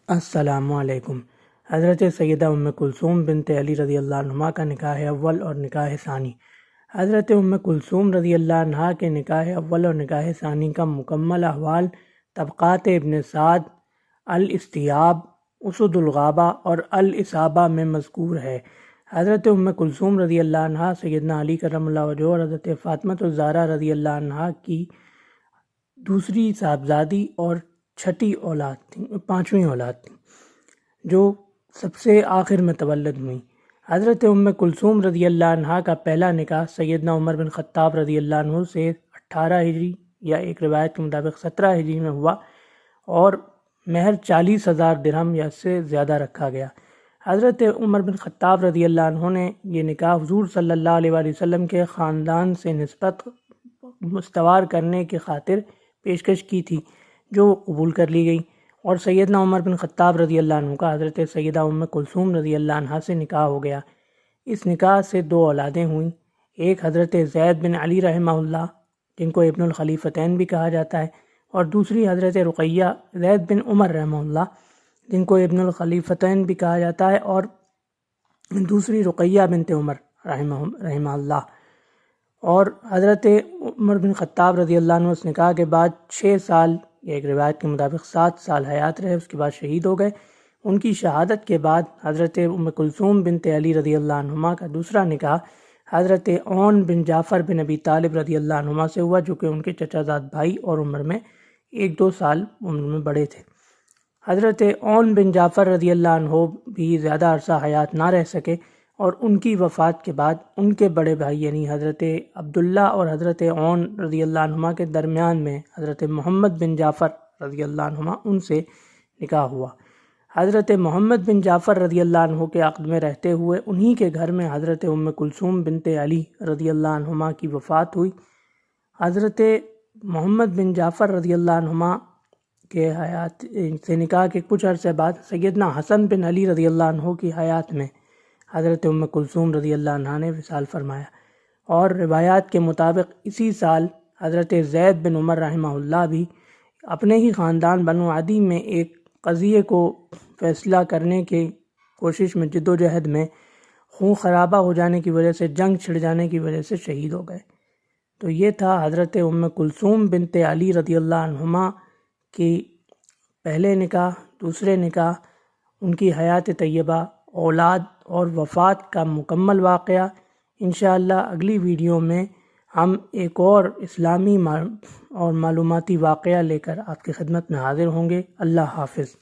السلام علیکم۔ حضرت سیدہ ام کلثوم بنت علی رضی اللہ عنہا کا نکاح اول اور نکاح ثانی۔ حضرت ام کلثوم رضی اللہ عنہا کے نکاح اول اور نکاح ثانی کا مکمل احوال طبقات ابن سعد، الاستیاب، اسد الغابہ اور الاصابہ میں مذکور ہے۔ حضرت ام کلثوم رضی اللہ عنہا سیدنا علی کرم اللہ وجہہ اور حضرت فاطمہ الزہرا رضی اللہ عنہا کی دوسری صاحبزادی اور پانچویں اولاد تھیں، جو سب سے آخر میں تولد ہوئیں۔ حضرت ام کلثوم رضی اللہ عنہا کا پہلا نکاح سیدنا عمر بن خطاب رضی اللہ عنہ سے 18 ہجری یا ایک روایت کے مطابق 17 ہجری میں ہوا اور مہر 40,000 درہم یا اس سے زیادہ رکھا گیا۔ حضرت عمر بن خطاب رضی اللہ عنہ نے یہ نکاح حضور صلی اللہ علیہ وآلہ وسلم کے خاندان سے نسبت مستوار کرنے کی خاطر پیشکش کی تھی، جو قبول کر لی گئی، اور سیدنا عمر بن خطاب رضی اللہ عنہ کا حضرت سیدہ ام کلثوم رضی اللہ عنہا سے نکاح ہو گیا۔ اس نکاح سے 2 اولادیں ہوئیں، ایک حضرت زید بن علی رحمہ اللہ جن کو ابن الخلیفتین بھی کہا جاتا ہے، اور دوسری حضرت رقیہ زید بن عمر رحمہ اللہ جن کو ابن الخلیفتین بھی کہا جاتا ہے، اور دوسری رقیہ بنت عمر رحمہ اللہ۔ اور حضرت عمر بن خطاب رضی اللہ عنہ اس نکاح کے بعد 6 سال یا ایک روایت کے مطابق 7 سال حیات رہے، اس کے بعد شہید ہو گئے۔ ان کی شہادت کے بعد حضرت ام کلثوم بنت علی رضی اللہ عنہما کا دوسرا نکاح حضرت عون بن جعفر بن ابی طالب رضی اللہ عنہما سے ہوا، جو کہ ان کے چچا زاد بھائی اور عمر میں 1-2 سال عمر میں بڑے تھے۔ حضرت عون بن جعفر رضی اللہ عنہ بھی زیادہ عرصہ حیات نہ رہ سکے، اور ان کی وفات کے بعد ان کے بڑے بھائی یعنی حضرت عبداللہ اور حضرت عون رضی اللہ عنہما کے درمیان میں حضرت محمد بن جعفر رضی اللہ عنہما ان سے نکاح ہوا۔ حضرت محمد بن جعفر رضی اللہ عنہ کے عقد میں رہتے ہوئے انہی کے گھر میں حضرت ام کلثوم بنت علی رضی اللہ عنہما کی وفات ہوئی۔ حضرت محمد بن جعفر رضی اللہ عنہما کے حیات سے نکاح کے کچھ عرصے بعد سیدنا حسن بن علی رضی اللہ عنہ کی حیات میں حضرت ام کلثوم رضی اللہ عنہا نے وصال فرمایا، اور روایات کے مطابق اسی سال حضرت زید بن عمر رحمہ اللہ بھی اپنے ہی خاندان بنو عدی میں ایک قضیے کو فیصلہ کرنے کی کوشش میں جدوجہد میں خون خرابہ ہو جانے کی وجہ سے، جنگ چھڑ جانے کی وجہ سے شہید ہو گئے۔ تو یہ تھا حضرت ام کلثوم بنت علی رضی اللہ عنہما کی پہلے نکاح، دوسرے نکاح، ان کی حیات طیبہ، اولاد اور وفات کا مکمل واقعہ۔ انشاءاللہ اگلی ویڈیو میں ہم ایک اور اسلامی اور معلوماتی واقعہ لے کر آپ کی خدمت میں حاضر ہوں گے۔ اللہ حافظ۔